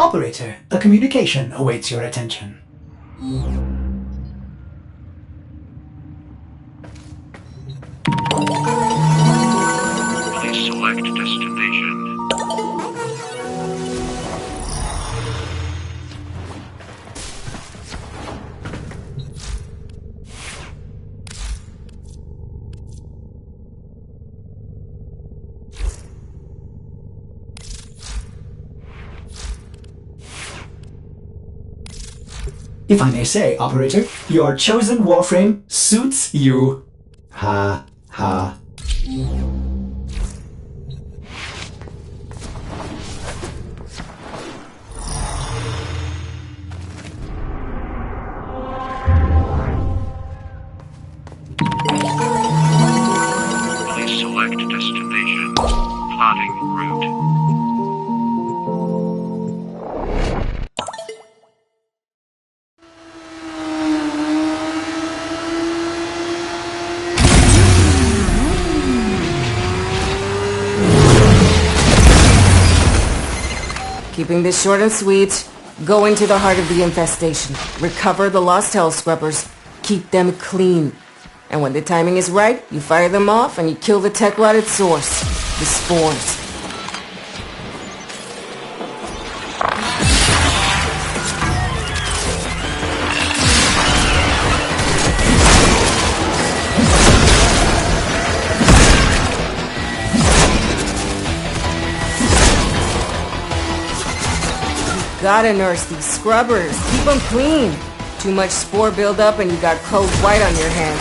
Operator, a communication awaits your attention. Please select destination. If I may say, Operator, your chosen warframe suits you. Ha, ha. Please select destination. Plotting route. Keeping this short and sweet, go into the heart of the infestation. Recover the lost hell scrubbers. Keep them clean. And when the timing is right, you fire them off and you kill the tech rot at source. The spores. Gotta nurse these scrubbers. Keep them clean. Too much spore buildup and you got cold white on your hands.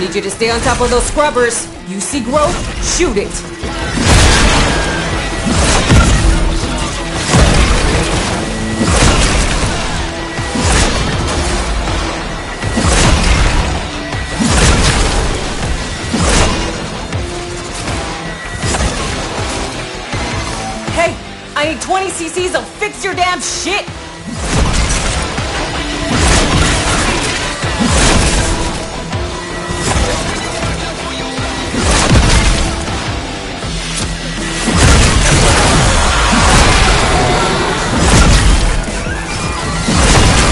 Need you to stay on top of those scrubbers. You see growth? Shoot it. I need 20 cc's of fix your damn shit!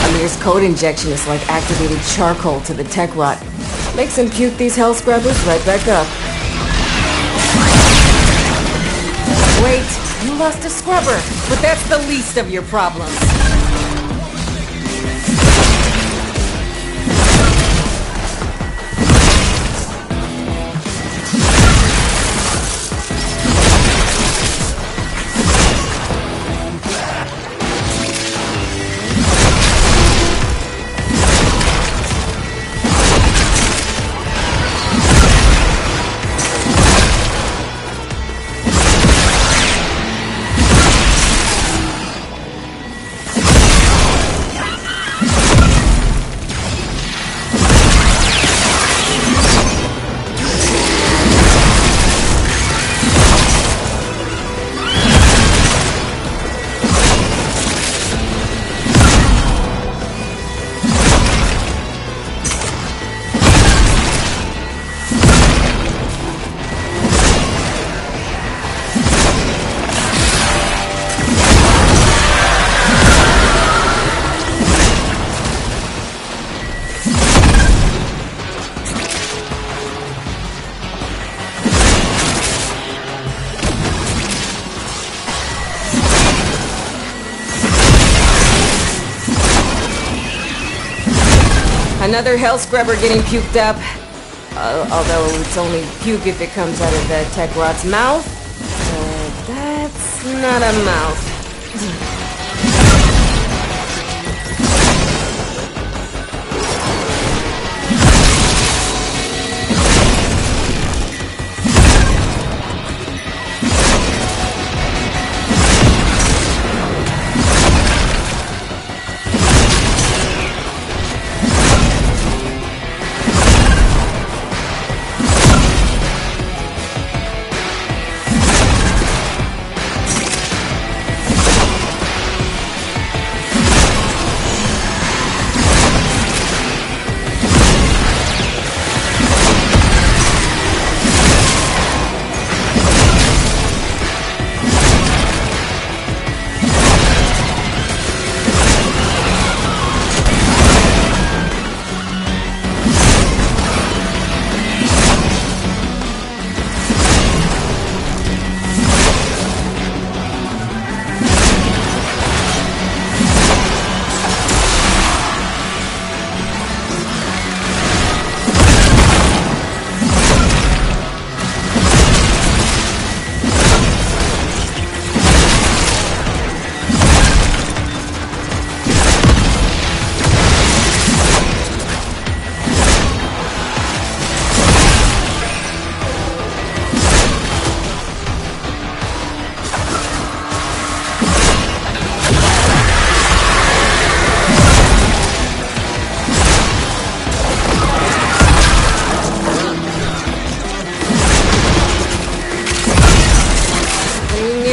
Amir's code injection is like activated charcoal to the tech rot. Makes him puke these hell scrubbers right back up. Wait. You lost a scrubber, but that's the least of your problems. Another hell scrubber getting puked up. Although it's only puke if it comes out of the tech rot's mouth. That's not a mouth.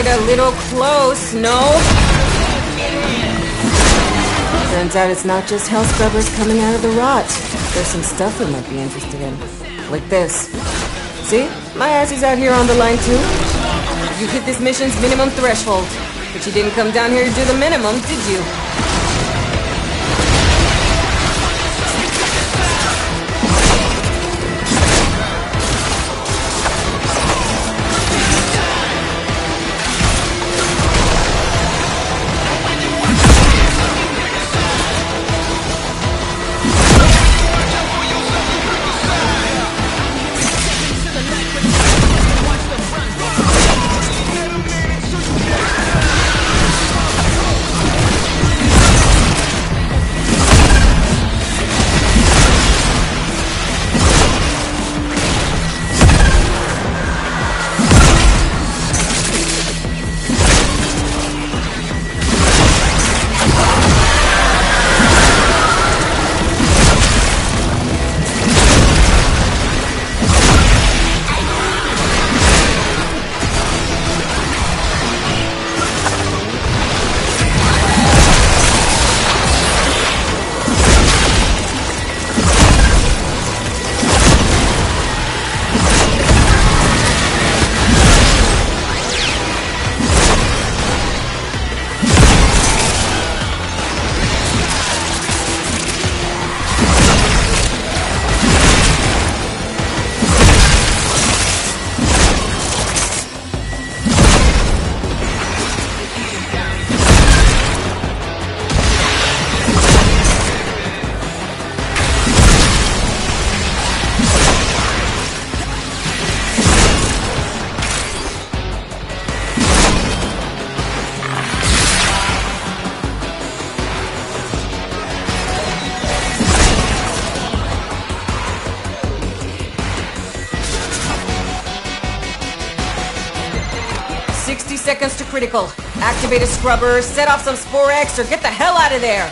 it a little close, no? Turns out it's not just hell scrubbers coming out of the rot. There's some stuff we might be interested in. Like this. See? My ass is out here on the line too. You hit this mission's minimum threshold. But you didn't come down here to do the minimum, did you? Seconds to critical. Activate a scrubber, set off some Spore X, or get the hell out of there!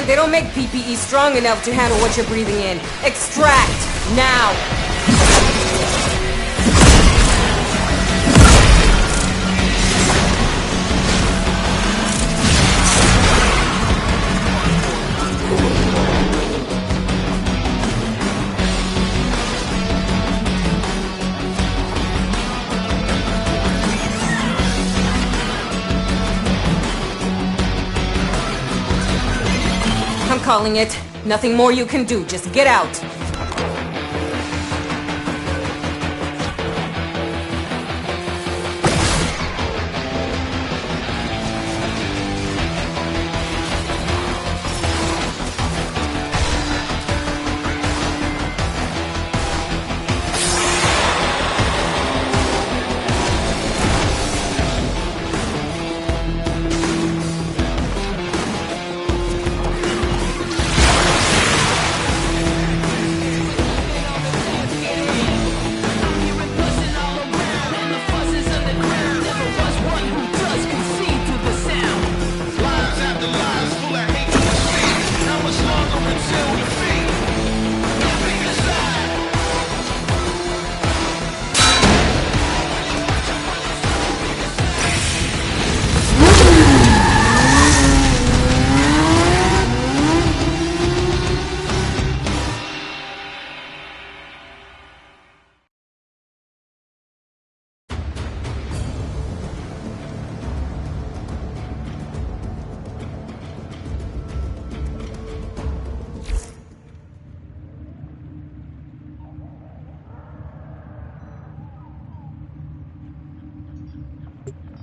They don't make PPE strong enough to handle what you're breathing in. Extract! Now! I'm calling it. Nothing more you can do. Just get out.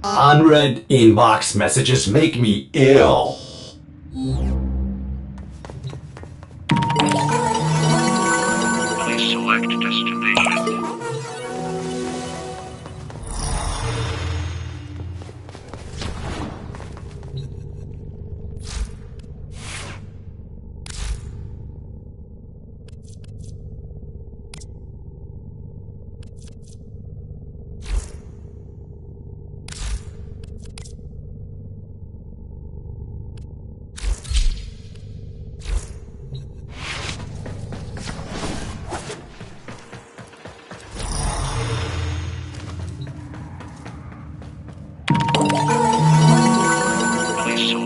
Unread inbox messages make me ill. Please select destination.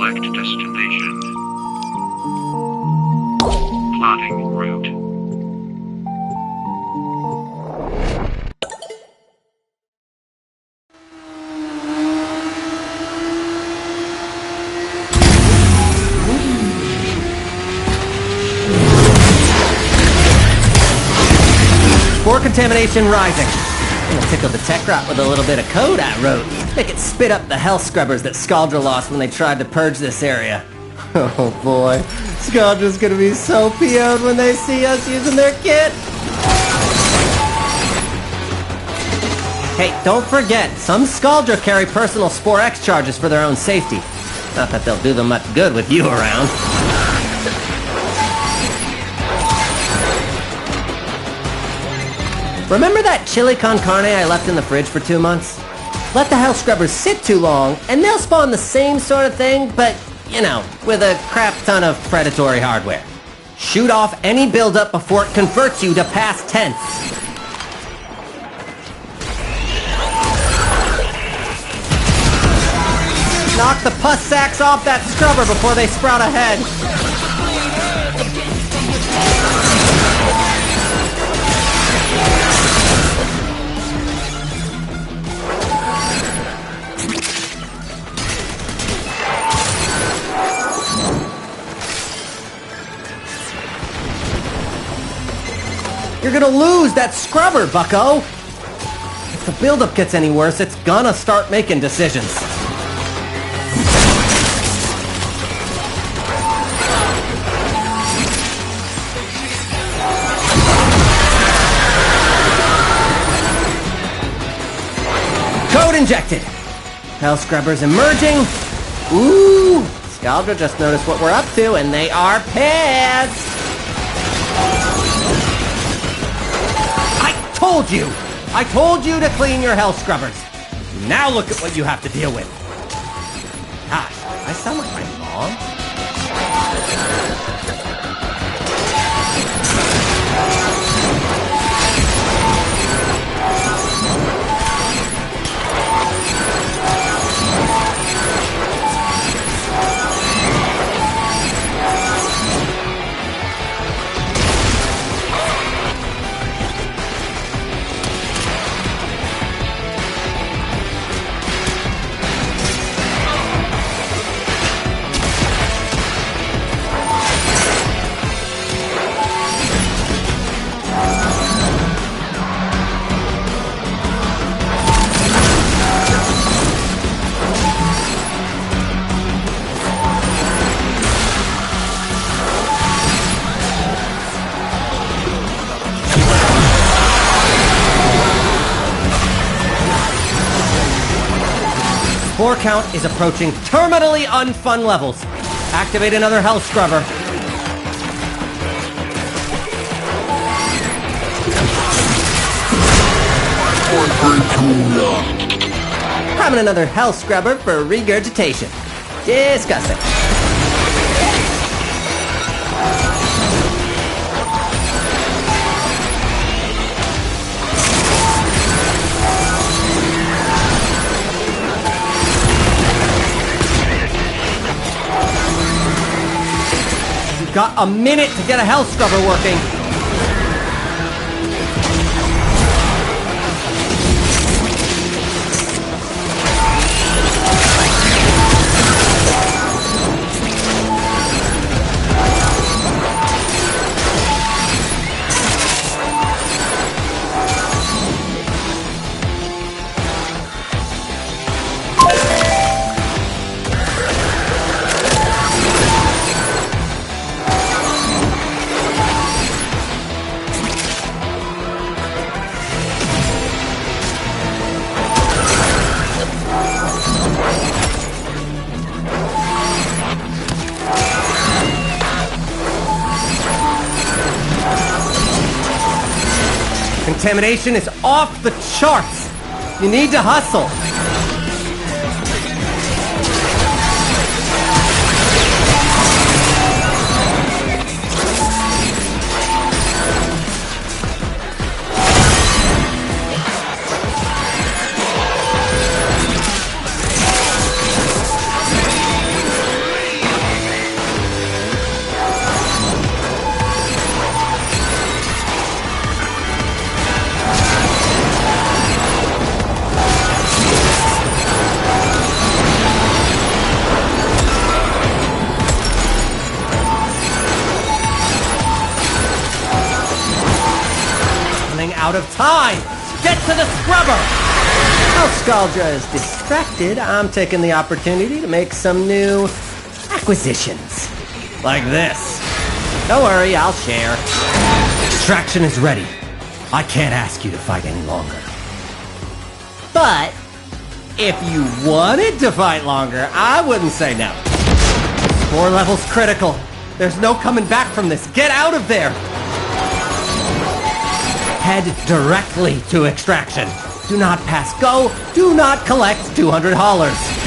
select destination. Plotting route. Spore contamination rising. I'm gonna tickle the tech rot with a little bit of code I wrote. Make it spit up the health scrubbers that Scaldra lost when they tried to purge this area. Oh boy, Scaldra's gonna be so PO'd when they see us using their kit. Hey, don't forget, some Scaldra carry personal Spore X charges for their own safety. Not that they'll do them much good with you around. Remember that chili con carne I left in the fridge for 2 months? Let the health scrubbers sit too long, and they'll spawn the same sort of thing, but, you know, with a crap ton of predatory hardware. Shoot off any buildup before it converts you to past tense. Knock the pus sacks off that scrubber before they sprout a head. You're gonna lose that scrubber, bucko! If the buildup gets any worse, it's gonna start making decisions. Code injected! Hell scrubbers emerging. Ooh! Scaldra just noticed what we're up to, and they are pissed! I told you to clean your health scrubbers. Now look at what you have to deal with. Gosh, I sound like my mom. Spore count is approaching terminally unfun levels. Activate another health scrubber. Having another health scrubber for regurgitation. Disgusting. Got a minute to get a health scrubber working. Contamination is off the charts. You need to hustle. running out of time! Get to the scrubber! While Scaldra is distracted, I'm taking the opportunity to make some new acquisitions. Like this. Don't worry, I'll share. Extraction is ready. I can't ask you to fight any longer. But if you wanted to fight longer, I wouldn't say no. 4 levels critical. There's no coming back from this. Get out of there! Head directly to extraction. Do not pass go. Do not collect $200.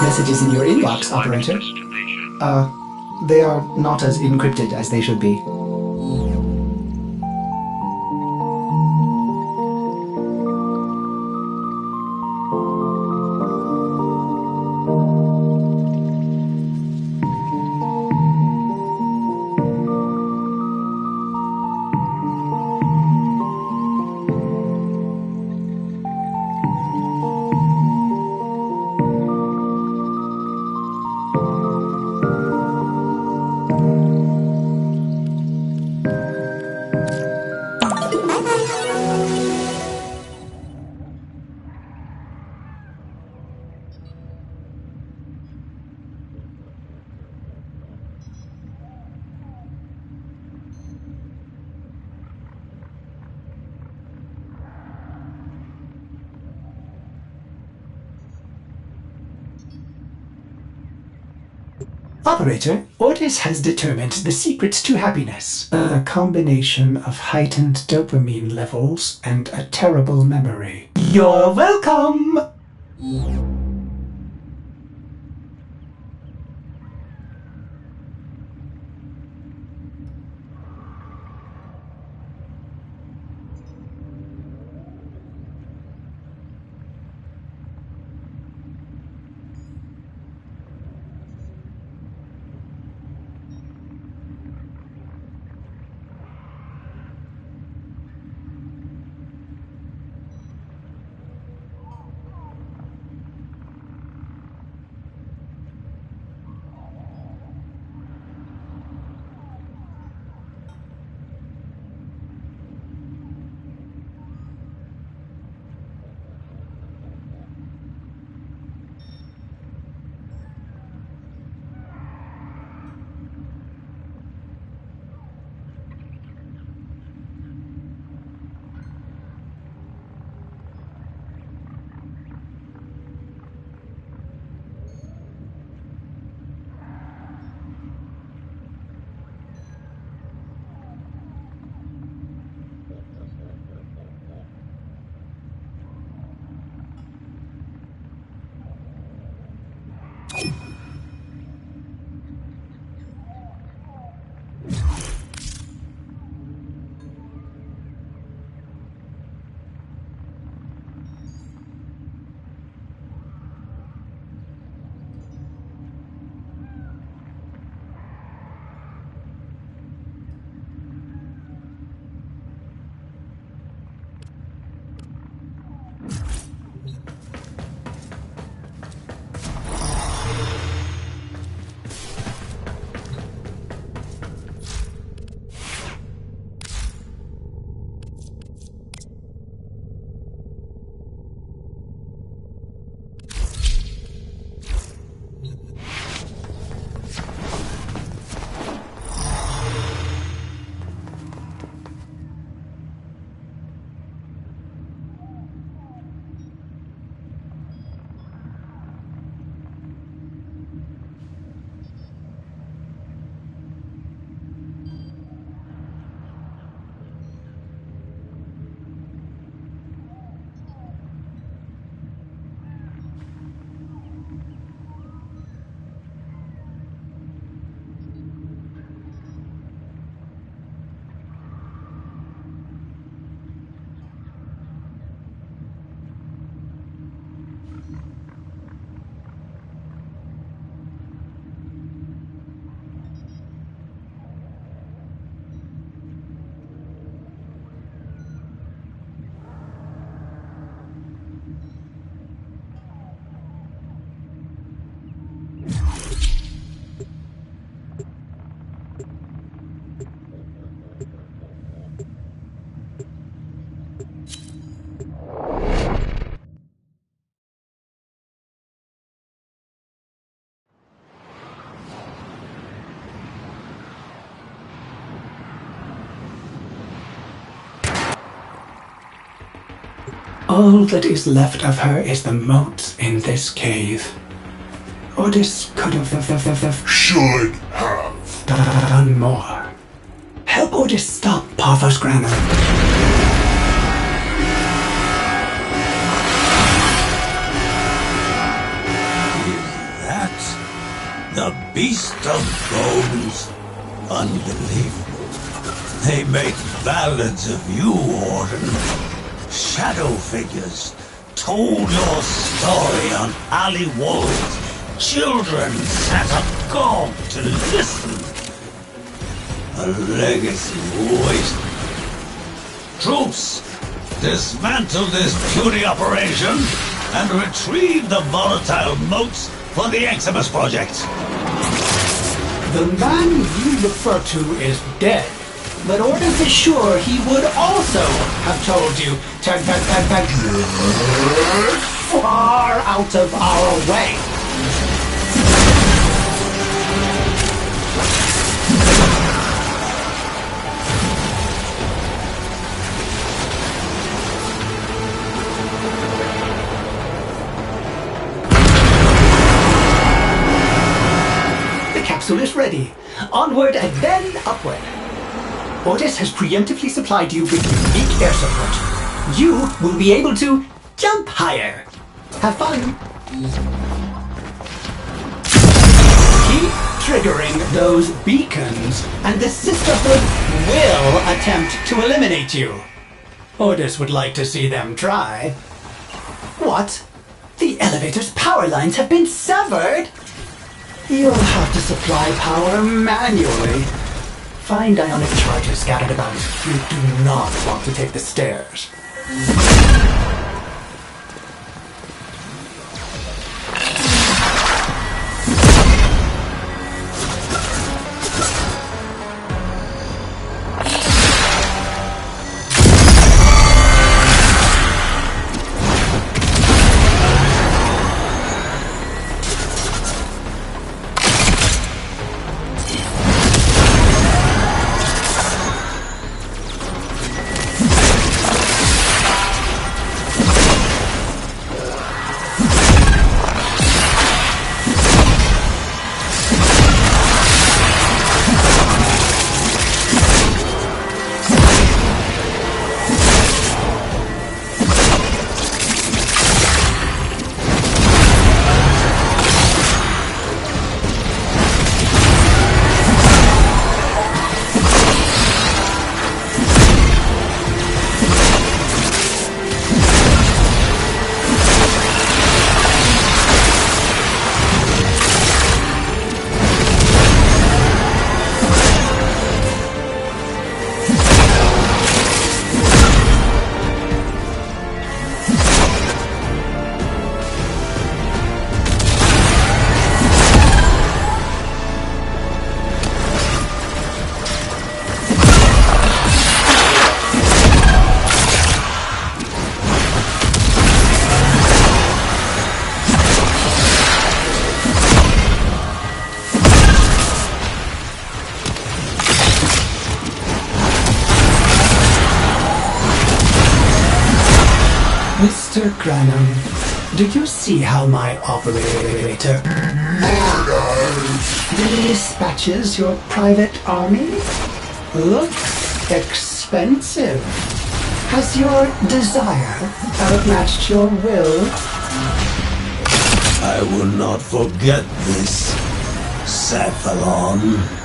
Messages in your inbox, operator. They are not as encrypted as they should be. Operator, Ortis has determined the secrets to happiness. A combination of heightened dopamine levels and a terrible memory. You're welcome! All that is left of her is the moat in this cave. Ordis could have Should have. done more. Help Ordis stop Parthos Granum. That? The Beast of Bones? Unbelievable. They make ballads of you, Orden. Shadow figures told your story on alley walls. Children sat agog to listen. A legacy wasted. Troops, dismantle this puny operation and retrieve the volatile moats for the Eximus Project. The man you refer to is dead, but Ordis is sure he would also have told you to far out of our way. The capsule is ready. Onward and then upward. Ordis has preemptively supplied you with unique air support. You will be able to jump higher. Have fun. Keep triggering those beacons, and the Sisterhood will attempt to eliminate you. Ordis would like to see them try. What? The elevator's power lines have been severed? You'll have to supply power manually. Find ionic charges scattered about. You do not want to take the stairs. Mr. Granum, do you see how my operator dispatches your private army? Looks expensive. Has your desire outmatched your will? I will not forget this, Cephalon.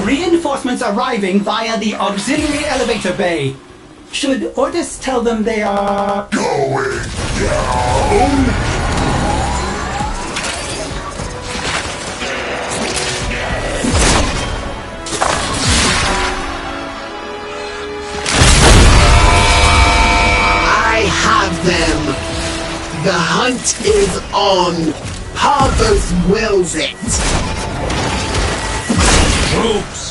Reinforcements arriving via the auxiliary elevator bay. Should Ordis tell them they are... Going down? I have them! The hunt is on! Harvest wills it! Troops!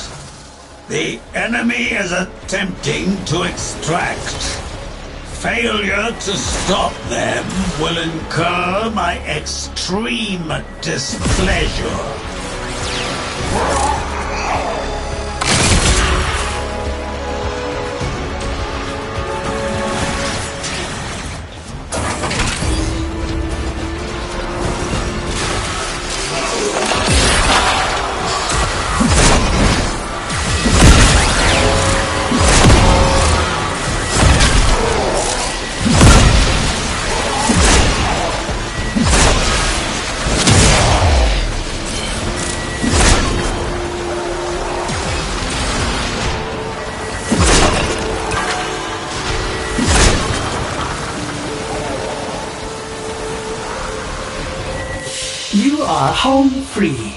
The enemy is attempting to extract. Failure to stop them will incur my extreme displeasure. You are home free.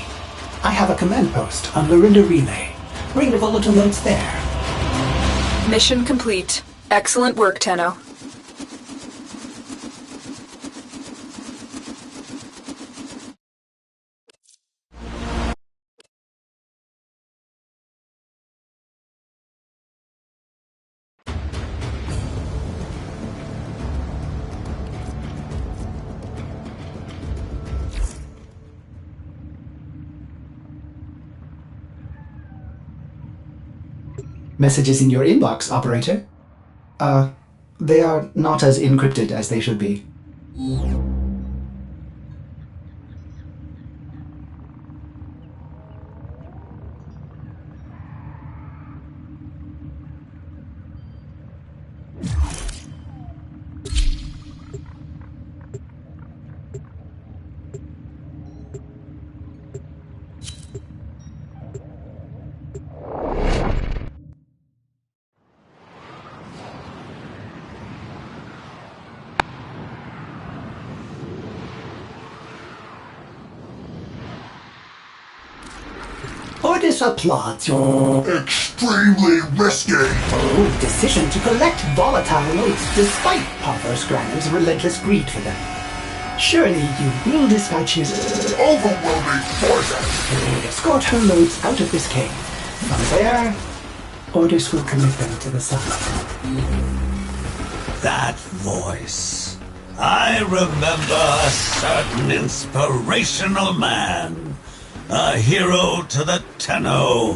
I have a command post on Lorinda Relay. Bring the volatile notes there. Mission complete. Excellent work, Tenno. Messages in your inbox, operator. They are not as encrypted as they should be. Ordis applauds your Extremely risky. bold decision to collect volatile notes despite Parthos Granum's relentless greed for them. Surely you will dispatch his Overwhelming forces. escort her loads out of this cave. From there, Ordis will commit them to the sun. That voice. I remember a certain inspirational man. A hero to the Tenno,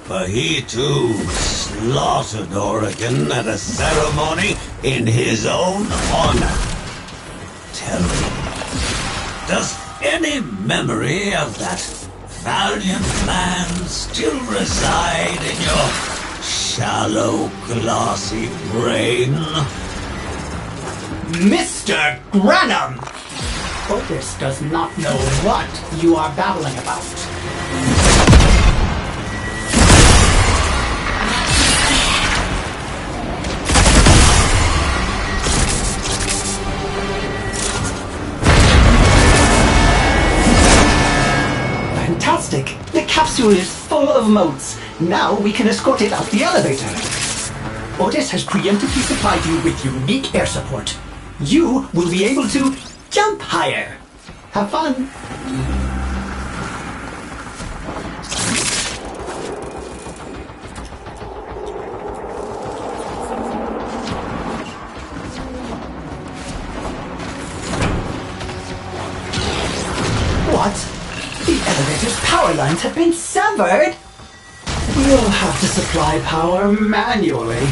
for he too slaughtered Oregon at a ceremony in his own honor. Tell me, does any memory of that valiant man still reside in your shallow, glassy brain? Mr. Granum! Ordis does not know what you are babbling about. Fantastic! The capsule is full of motes. Now we can escort it out the elevator. Ordis has preemptively supplied you with unique air support. You will be able to jump higher. Have fun. What? The elevator's power lines have been severed? We'll have to supply power manually.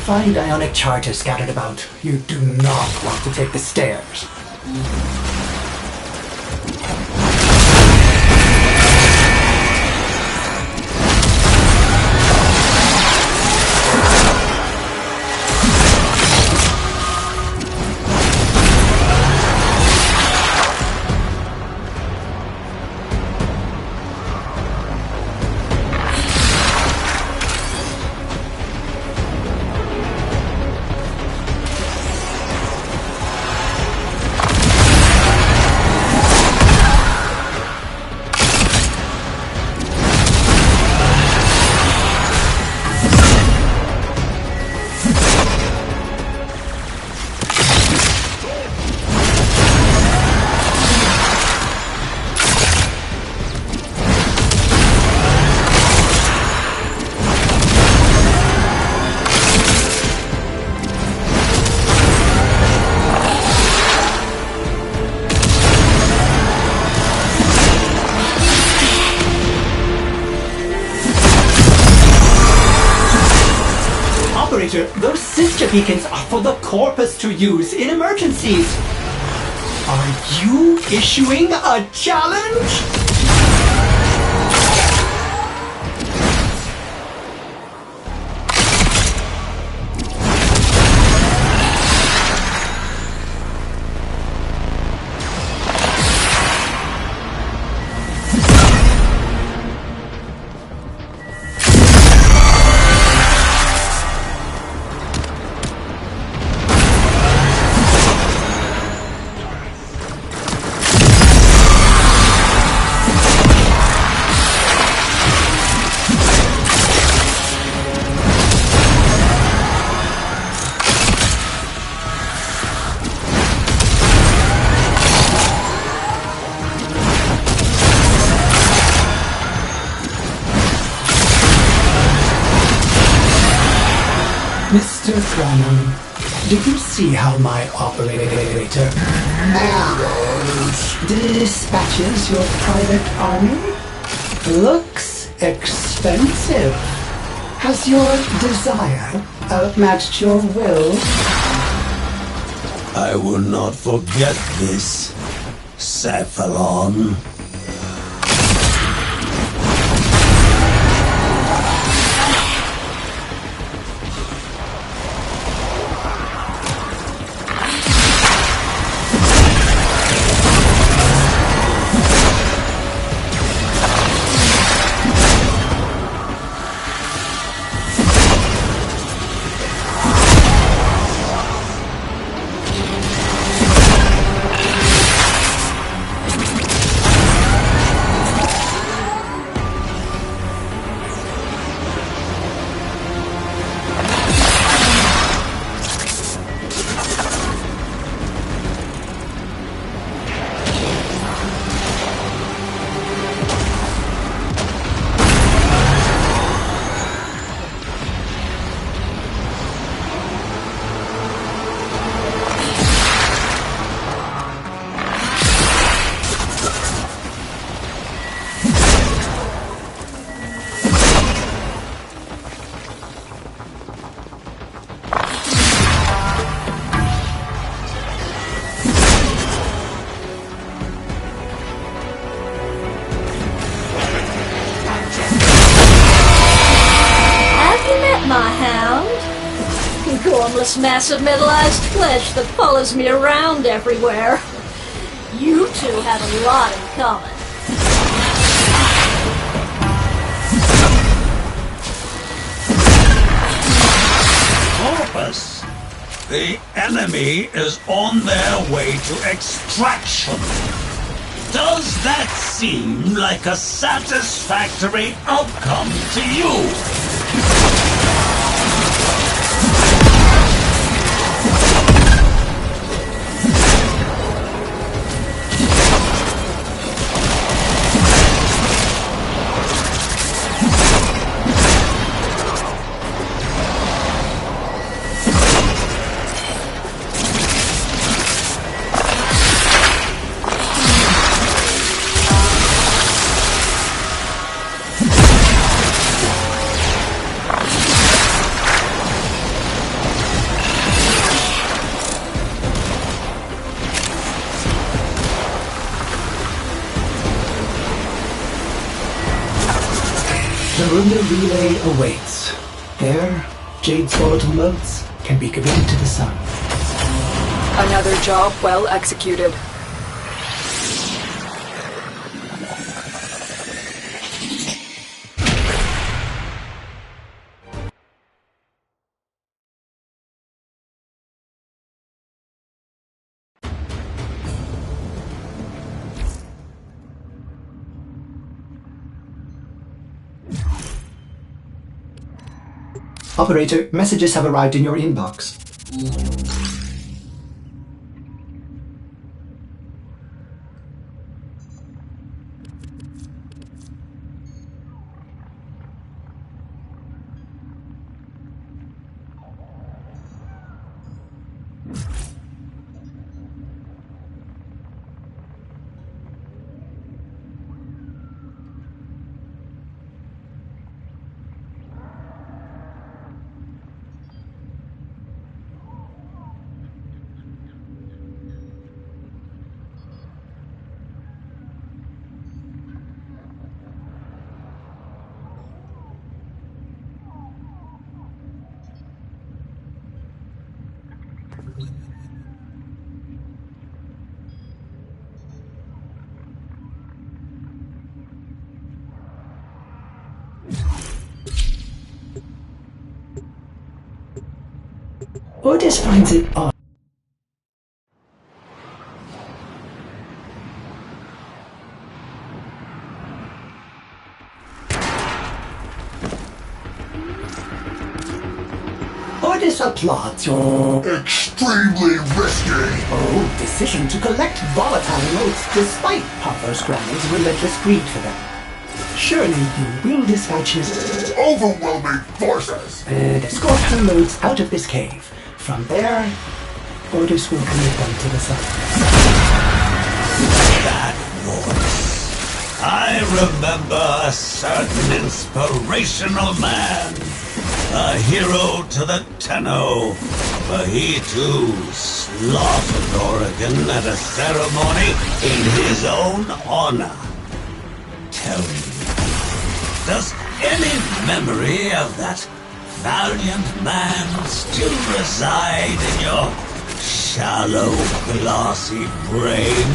Find ionic charges scattered about. You do not want to take the stairs. Operator, those sister beacons are for the Corpus to use in emergencies. Are you issuing a challenge? Mr. Cronin, do you see how my operator dispatches your private army? Looks expensive. Has your desire outmatched your will? I will not forget this, Cephalon. Gormless mass of middle-aged flesh that follows me around everywhere. You two have a lot in common. Corpus! The enemy is on their way to extraction. Does that seem like a satisfactory outcome to you? The Runda relay awaits. There, Jade's volatile motes can be committed to the sun. Another job well executed. Operator, messages have arrived in your inbox. Otis finds it odd. Otis applauds your Extremely risky. decision to collect volatile notes despite Papa Scrammy's relentless greed for them. Surely you will dispatch his Overwhelming forces. and escort her notes out of this cave. From there, Otis will commit them to the sun. That voice. I remember a certain inspirational man. A hero to the Tenno. But he too slaughtered Oregon at a ceremony in his own honor. Tell me, does any memory of that valiant man still reside in your shallow, glassy brain?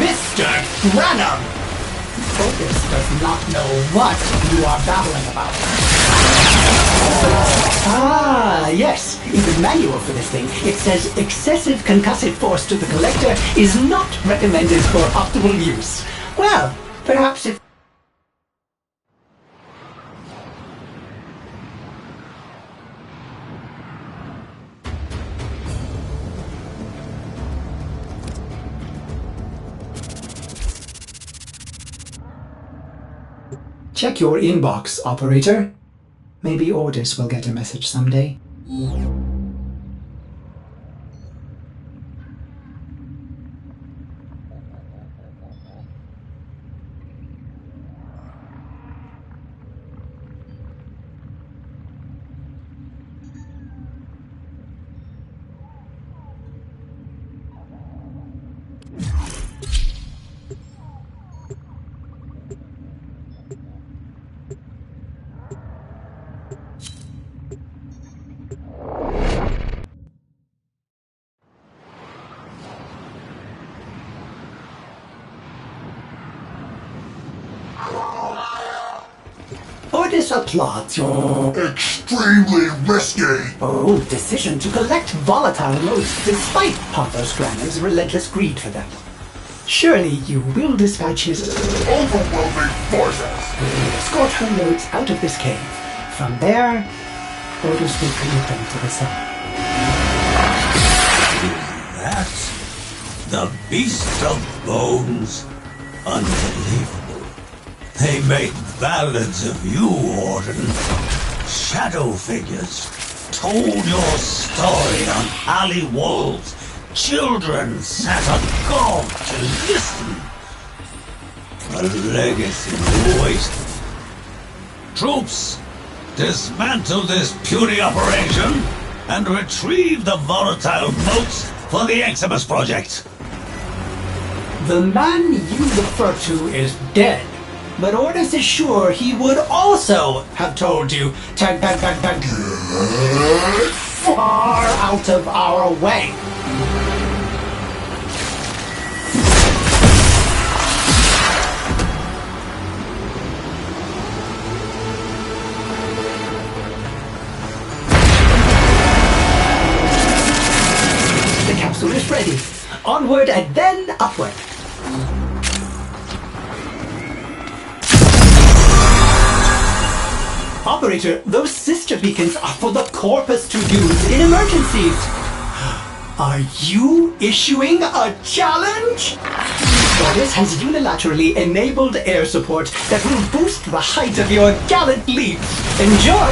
Mr. Branham! Otis does not know what you are babbling about. Ah, yes. In the manual for this thing, it says excessive concussive force to the collector is not recommended for optimal use. Well, perhaps if... Check your inbox, operator. Maybe Otis will get a message someday. Otis applauds your Extremely risky. decision to collect volatile notes despite Papa Scrammy's relentless greed for them. Surely you will dispatch his Overwhelming forces. escort her notes out of this cave. From there, Otis will commit them to the sun. That? The Beast of Bones? Unbelievable. They made ballads of you, Orden. Shadow figures. Told your story on alley walls. Children sat agog to listen. A legacy wasted. Troops, dismantle this puny operation and retrieve the volatile motes for the Eximus Project. The man you refer to is dead, but Otis is sure he would also have told you to get far out of our way. The capsule is ready. Onward and then upward. Operator, those sister beacons are for the Corpus to use in emergencies. Are you issuing a challenge? Otis has unilaterally enabled air support that will boost the height of your gallant leap. Enjoy!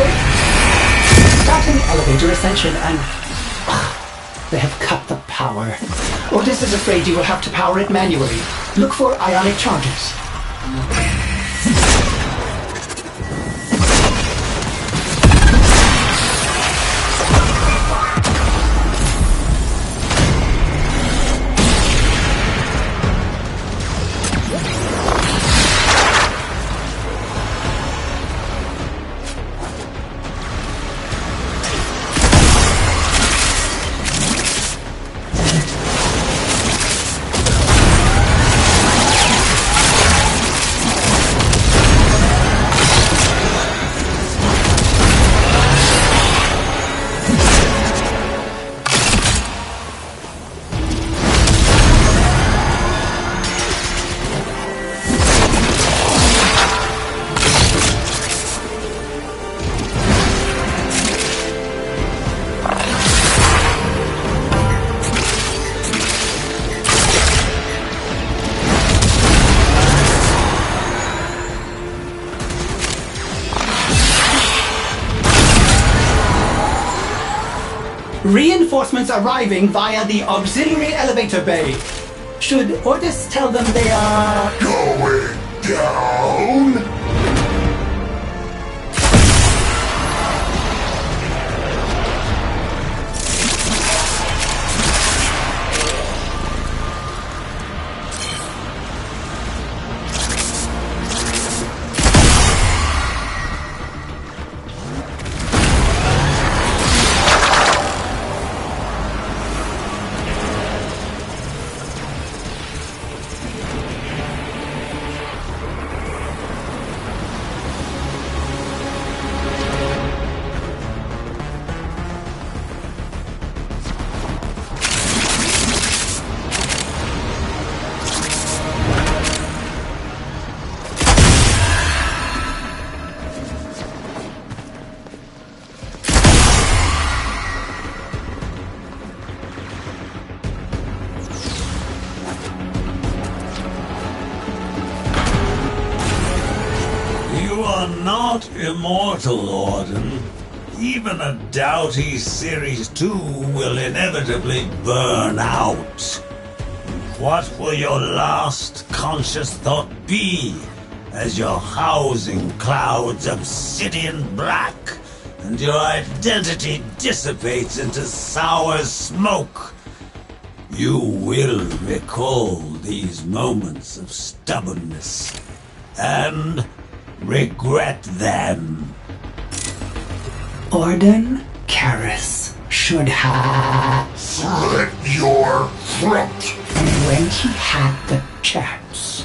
Starting elevator ascension and... they have cut the power. Otis is afraid you will have to power it manually. Look for ionic charges. Reinforcements arriving via the auxiliary elevator bay. Should Ordis tell them they are... Going down? You are not immortal, Orden. Even a doughty Series 2 will inevitably burn out. What will your last conscious thought be as your housing clouds obsidian black and your identity dissipates into sour smoke? You will recall these moments of stubbornness and regret them. Orden Karis should have... Slit your throat! And when he had the chance.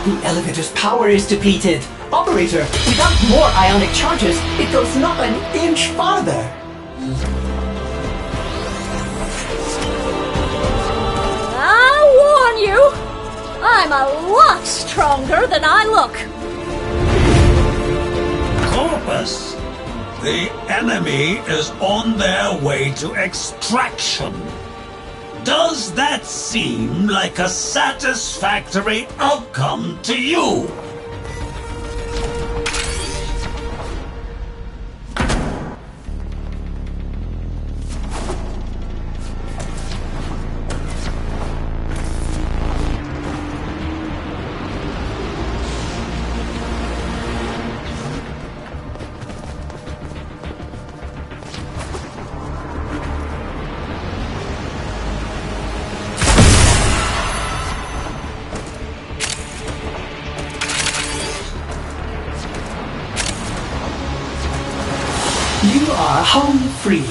The elevator's power is depleted. Operator, without more ionic charges, it goes not an inch farther. I warn you, I'm a lot stronger than I look. Corpus! The enemy is on their way to extraction. Does that seem like a satisfactory outcome to you? You are home free.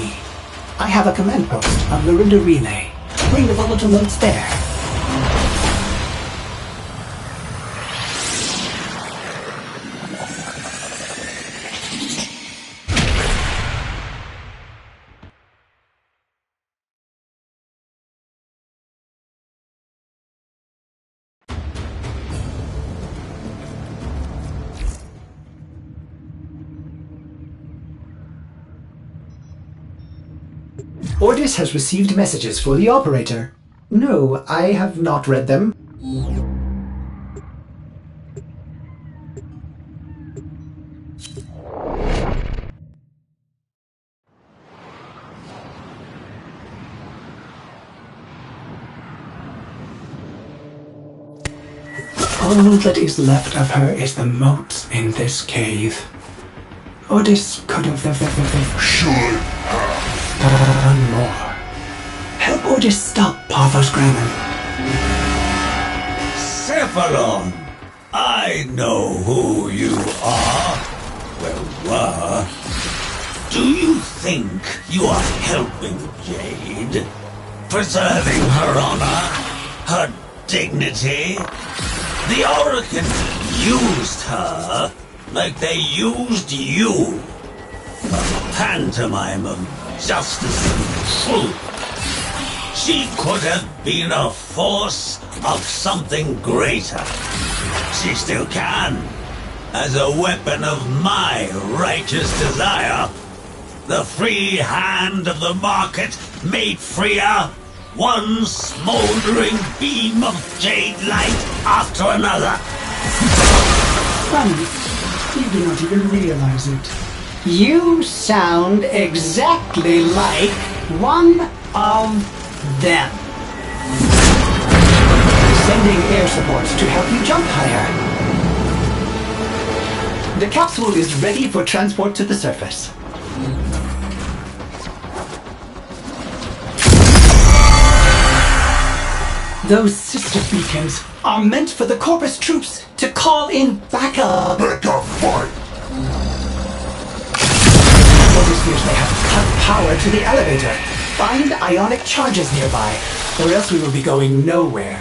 I have a command post on Lorinda Relay. Bring the volatile notes there. Ordis has received messages for the operator. No, I have not read them. All that is left of her is the moat in this cave. Ordis could have Should done more. Help Ordis stop Parvos Grammon. Cephalon, I know who you are. Well, were. Do you think you are helping Jade? Preserving her honor? Her dignity? The Orokin used her like they used you. A pantomime of justice and truth. She could have been a force of something greater. She still can, as a weapon of my righteous desire. The free hand of the market made freer, one smoldering beam of jade light after another. Funny, you do not even realize it. You sound exactly like one of them. Sending air support to help you jump higher. The capsule is ready for transport to the surface. Those sister beacons are meant for the Corpus troops to call in backup. backup fight. Ordis fears they have cut power to the elevator. Find ionic charges nearby, or else we will be going nowhere.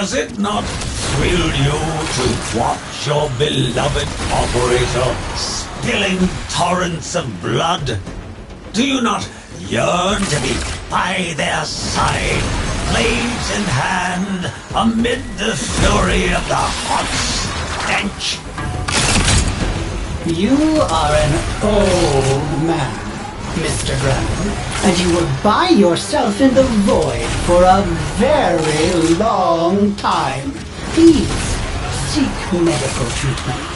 Does it not thrill you to watch your beloved operator spilling torrents of blood? Do you not yearn to be by their side, blades in hand, amid the fury of the hot stench. You are an old man, Mr. Graham, and you will buy yourself in the void for a very long time. Please, seek medical treatment.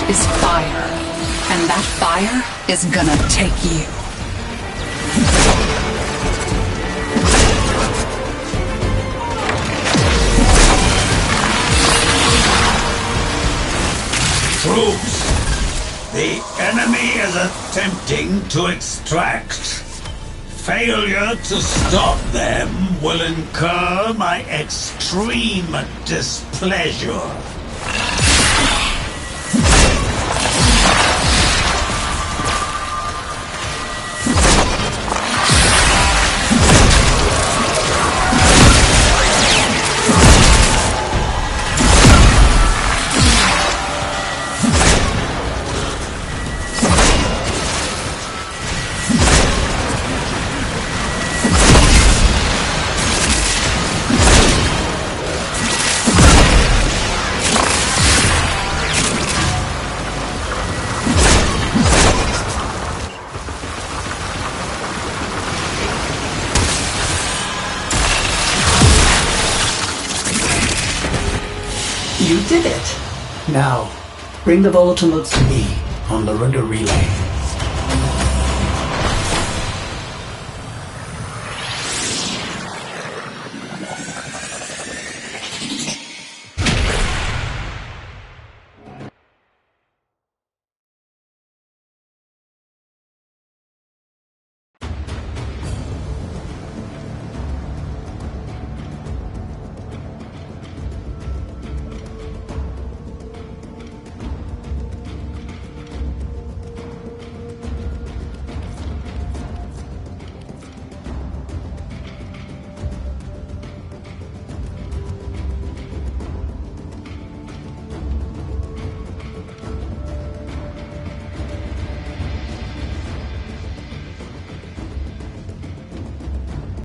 Is fire, and that fire is gonna take you. Troops, the enemy is attempting to extract. Failure to stop them will incur my extreme displeasure. You did it. Now, bring the volatile notes to me on the rudder relay.